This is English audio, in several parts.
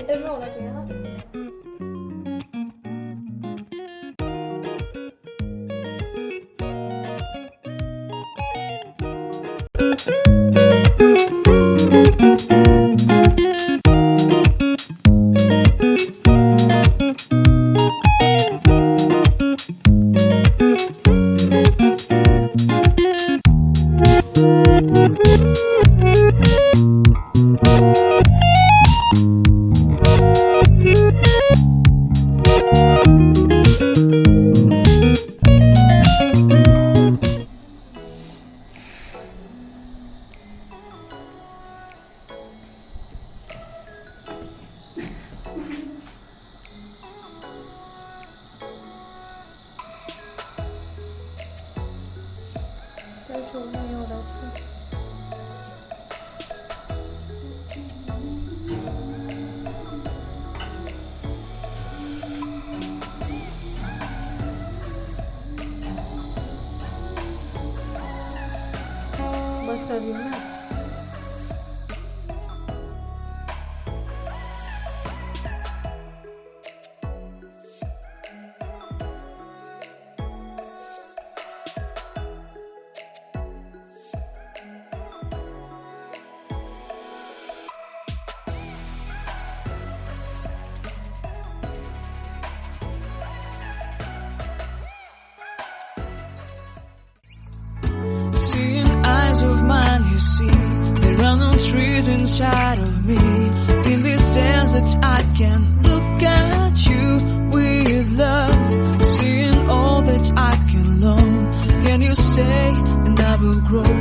Centre में होना चाहिए ना। शो नहीं हो रहा उसमें। बस कर रही हूँ मैं। Of mine, you see, there are no trees inside of me. In this desert, I can look at you with love, seeing all that I can learn. Can you stay and I will grow?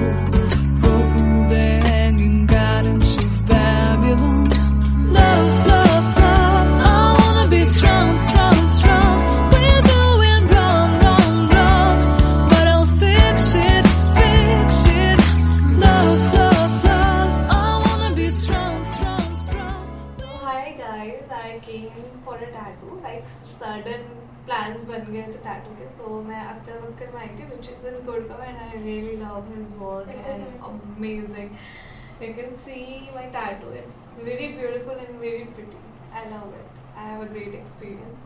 Oh, the hanging gardens of Babylon. Love, love, love, I wanna be strong, strong, strong. We're doing wrong, wrong, wrong, but I'll fix it, fix it. Love, love, love, I wanna be strong, strong, strong. So hi guys, I came for a tattoo. Like sudden plans बन गए थे tattoo के. So मैं occur में आई थी, which is in Gurgaon, and I really love his work and amazing. You can see my tattoo. It's very beautiful and very pretty. I love it. I have a great experience.